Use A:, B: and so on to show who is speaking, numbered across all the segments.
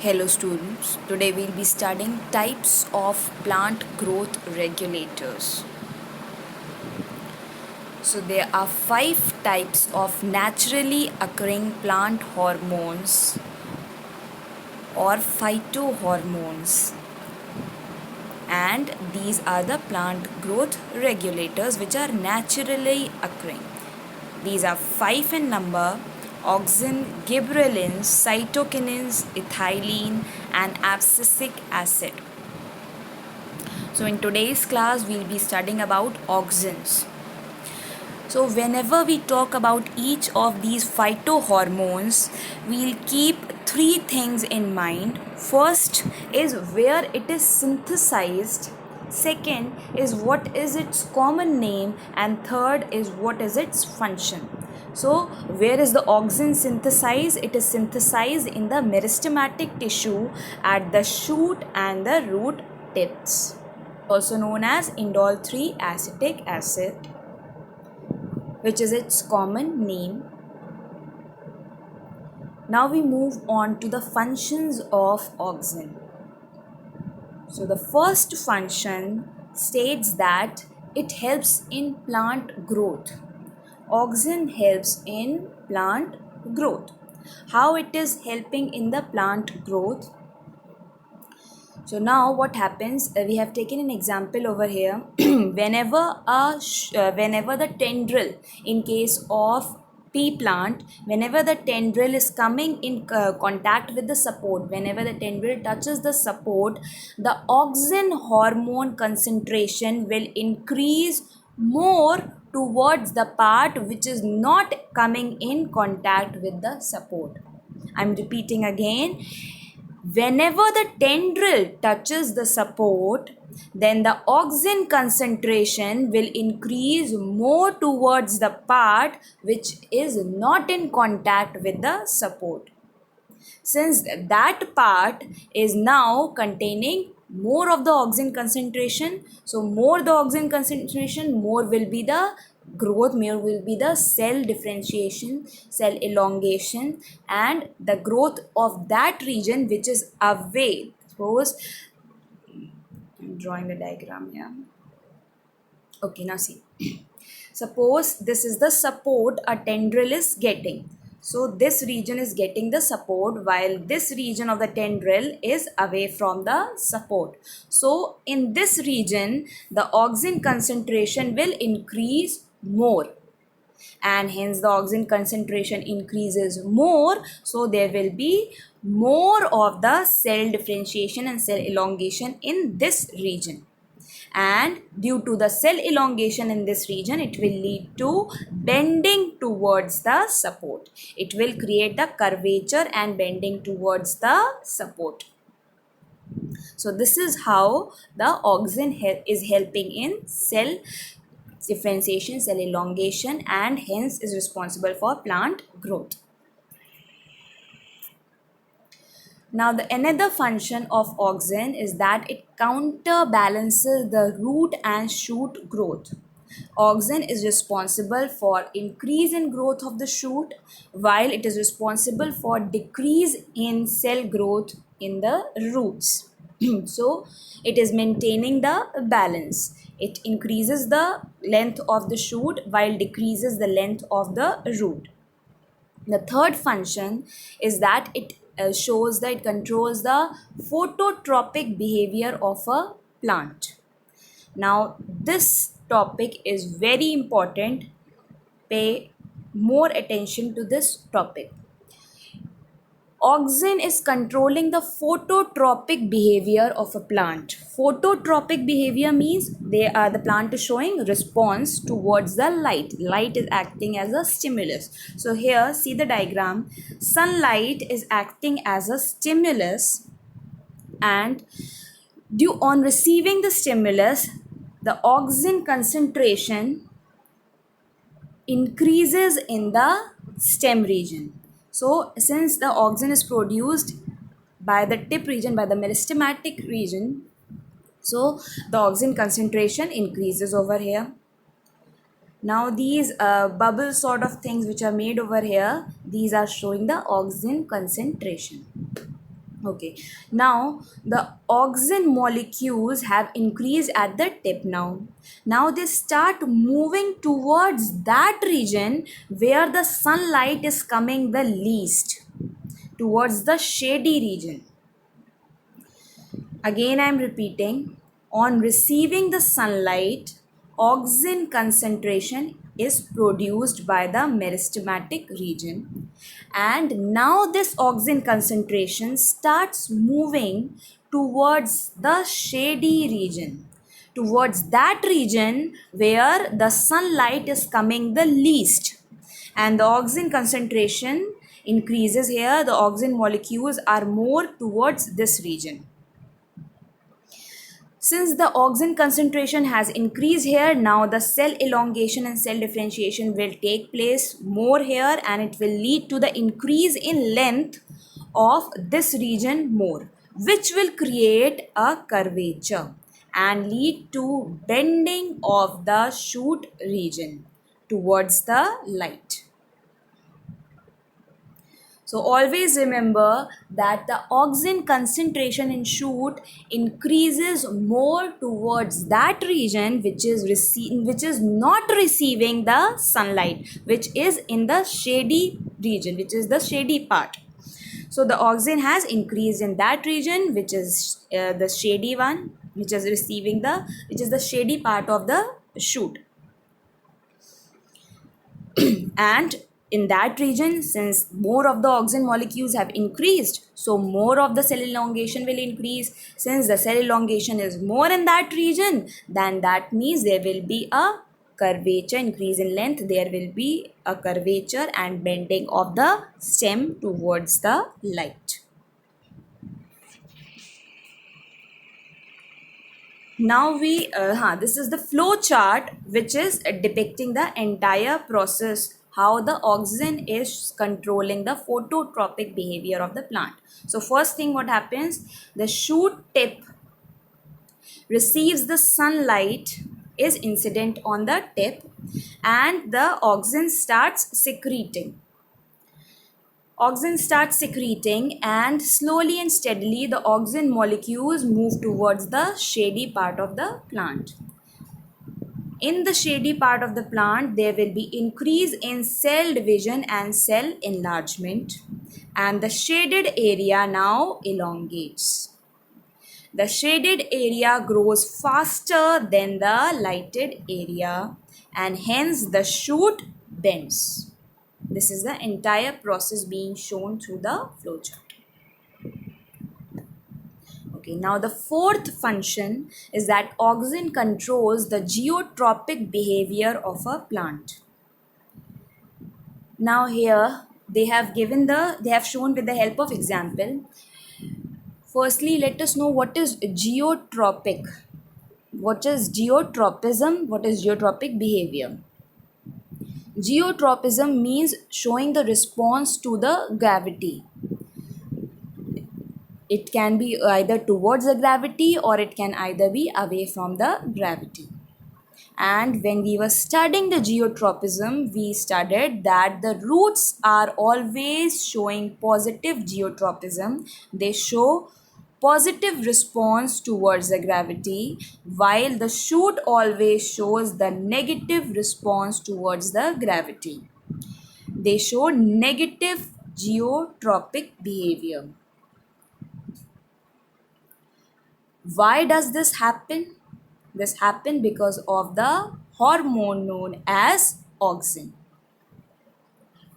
A: Hello students, today we'll be studying types of plant growth regulators. So there are 5 types of naturally occurring plant hormones or phytohormones, and these are the plant growth regulators which are naturally occurring. These are 5 in number: auxin, gibberellins, cytokinins, ethylene, and abscisic acid. So in today's class, we'll be studying about auxins. So whenever we talk about each of these phytohormones, we'll keep 3 things in mind. First is where it is synthesized. Second is what is its common name, and third is what is its function. So where is the auxin synthesized? It is synthesized in the meristematic tissue at the shoot and the root tips, also known as indole 3 acetic acid, which is its common name. Now we move on to the functions of auxin. So the first function states that it helps in plant growth. Auxin helps in plant growth. How it is helping in the plant growth? So now what happens, we have taken an example over here. Whenever the tendril, in case of pea plant, whenever the tendril is coming in contact with the support, whenever the tendril touches the support, the auxin hormone concentration will increase more towards the part which is not coming in contact with the support. I'm repeating again. Whenever the tendril touches the support, then the auxin concentration will increase more towards the part which is not in contact with the support. Since that part is now containing more of the auxin concentration, so more the auxin concentration, more will be the growth, more will be the cell differentiation, cell elongation, and the growth of that region which is away. Suppose I'm drawing the diagram here. Okay, now see. Suppose this is the support a tendril is getting. So this region is getting the support while this region of the tendril is away from the support. So in this region, the auxin concentration will increase more, and hence the auxin concentration increases more, so there will be more of the cell differentiation and cell elongation in this region. And due to the cell elongation in this region, it will lead to bending towards the support. It will create the curvature and bending towards the support. So this is how the auxin is helping in cell differentiation, cell elongation, and hence is responsible for plant growth. Now the another function of auxin is that it counterbalances the root and shoot growth. Auxin is responsible for increase in growth of the shoot, while it is responsible for decrease in cell growth in the roots. So it is maintaining the balance. It increases the length of the shoot while decreases the length of the root. The third function is that it shows that it controls the phototropic behavior of a plant. Now this topic is very important. Pay more attention to this topic. Auxin is controlling the phototropic behavior of a plant. Phototropic behavior means the plant is showing response towards the light. Light is acting as a stimulus. So here see the diagram. Sunlight is acting as a stimulus, and due on receiving the stimulus, the auxin concentration increases in the stem region. So since the auxin is produced by the tip region, by the meristematic region, so the auxin concentration increases over here. Now these bubble sort of things which are made over here, these are showing the auxin concentration. Okay, now the oxygen molecules have increased at the tip now. Now they start moving towards that region where the sunlight is coming the least, towards the shady region. Again, I am repeating, on receiving the sunlight, oxygen concentration is produced by the meristematic region, and now this oxygen concentration starts moving towards the shady region, towards that region where the sunlight is coming the least, and the oxygen concentration increases here. The oxygen molecules are more towards this region. Since the oxygen concentration has increased here, now the cell elongation and cell differentiation will take place more here, and it will lead to the increase in length of this region more, which will create a curvature and lead to bending of the shoot region towards the light. So always remember that the oxygen concentration in shoot increases more towards that region which is not receiving the sunlight, which is in the shady region, which is the shady part. So the oxygen has increased in that region which is the shady one, which is the shady part of the shoot. And in that region, since more of the oxygen molecules have increased, so more of the cell elongation will increase. Since the cell elongation is more in that region, then that means there will be a curvature, increase in length, there will be a curvature and bending of the stem towards the light. Now this is the flow chart which is depicting the entire process, how the oxygen is controlling the phototropic behavior of the plant. So first thing what happens, the shoot tip receives the sunlight, is incident on the tip, and the oxygen starts secreting. Oxygen starts secreting, and slowly and steadily the oxygen molecules move towards the shady part of the plant. In the shady part of the plant, there will be increase in cell division and cell enlargement, and the shaded area now elongates. The shaded area grows faster than the lighted area, and hence the shoot bends. This is the entire process being shown through the flowchart. Okay, now the fourth function is that oxygen controls the geotropic behavior of a plant. Now here they have shown with the help of example. Firstly, let us know what is geotropic. What is geotropism? What is geotropic behavior? Geotropism means showing the response to the gravity. It can be either towards the gravity or it can either be away from the gravity. And when we were studying the geotropism, we studied that the roots are always showing positive geotropism. They show positive response towards the gravity, while the shoot always shows the negative response towards the gravity. They show negative geotropic behavior. Why does this happen? This happens because of the hormone known as auxin.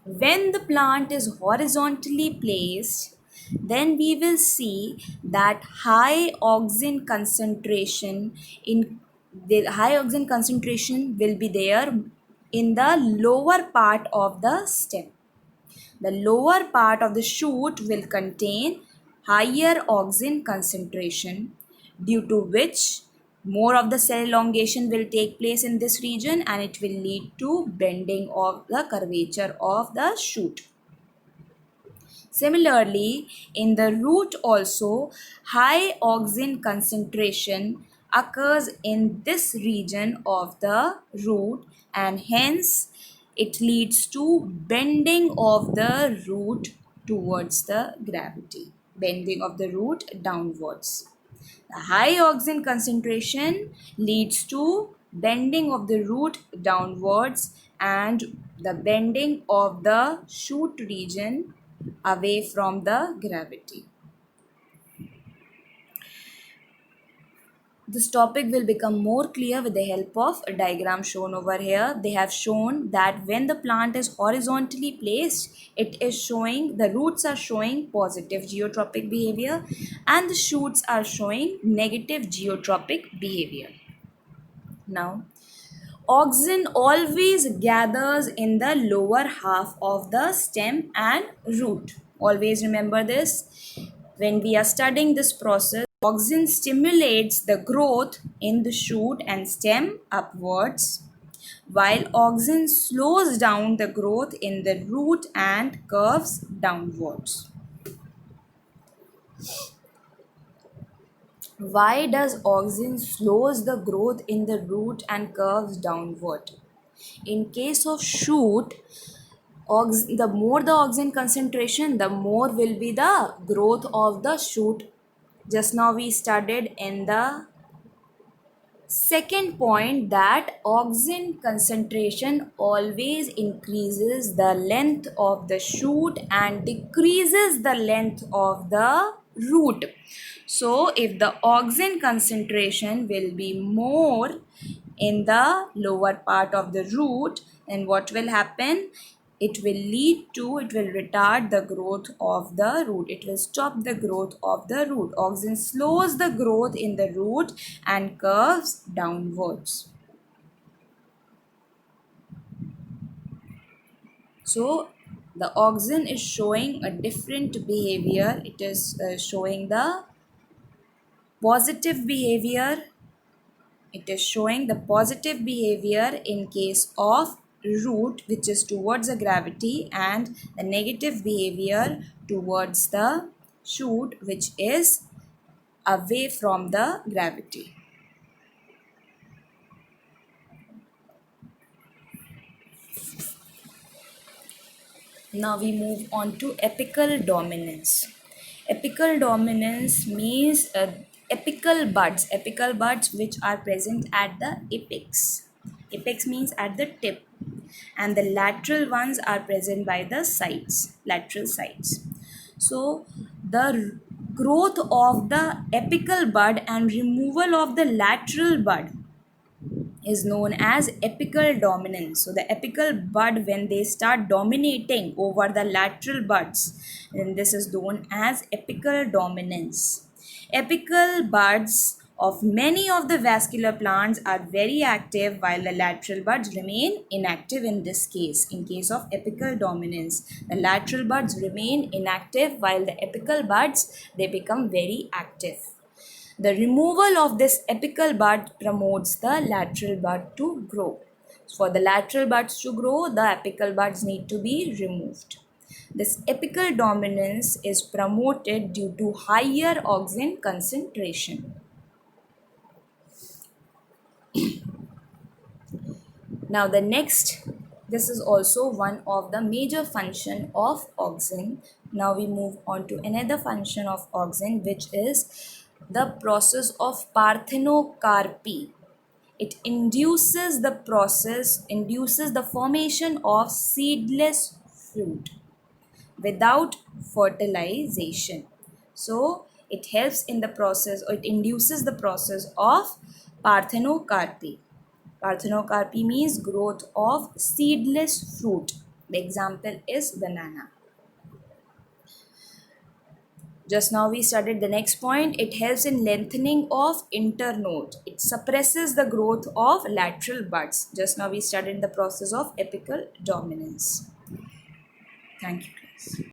A: When the plant is horizontally placed, then we will see that high oxygen concentration will be there in the lower part of the stem. The lower part of the shoot will contain higher oxygen concentration, due to which more of the cell elongation will take place in this region, and it will lead to bending of the curvature of the shoot. Similarly, in the root also, high oxygen concentration occurs in this region of the root, and hence it leads to bending of the root towards the gravity. bending of the root downwards. The high oxygen concentration leads to bending of the root downwards and the bending of the shoot region away from the gravity. This topic will become more clear with the help of a diagram shown over here. They have shown that when the plant is horizontally placed, it is showing, the roots are showing positive geotropic behavior and the shoots are showing negative geotropic behavior. Now, oxygen always gathers in the lower half of the stem and root. Always remember this. When we are studying this process, oxygen stimulates the growth in the shoot and stem upwards, while oxygen slows down the growth in the root and curves downwards. Why does oxygen slows the growth in the root and curves downward? In case of shoot, the more the oxygen concentration, the more will be the growth of the shoot. Just now we studied in the second point that oxygen concentration always increases the length of the shoot and decreases the length of the root. So if the oxygen concentration will be more in the lower part of the root, then what will happen? It will retard the growth of the root. It will stop the growth of the root. Oxygen slows the growth in the root and curves downwards. So the oxygen is showing a different behavior. It is showing the positive behavior. It is showing the positive behavior in case of root, which is towards the gravity, and the negative behavior towards the shoot, which is away from the gravity. Now we move on to apical dominance. Apical dominance means apical buds which are present at the apex. Apex means at the tip, and the lateral ones are present by the sides, lateral sides. So the growth of the apical bud and removal of the lateral bud is known as apical dominance. So the apical bud, when they start dominating over the lateral buds, then this is known as apical dominance. Apical buds of many of the vascular plants are very active while the lateral buds remain inactive in this case. In case of apical dominance, the lateral buds remain inactive while the apical buds, they become very active. The removal of this apical bud promotes the lateral bud to grow. For the lateral buds to grow, the apical buds need to be removed. This apical dominance is promoted due to higher oxygen concentration. Now the next, this is also one of the major function of oxygen. Now we move on to another function of oxygen, which is the process of parthenocarpy. It induces the formation of seedless fruit without fertilization. So it helps in the process, or it induces the process of parthenocarpy. Parthenocarpy means growth of seedless fruit. The example is banana. Just now we studied the next point. It helps in lengthening of internode. It suppresses the growth of lateral buds. Just now we studied the process of apical dominance. Thank you, guys.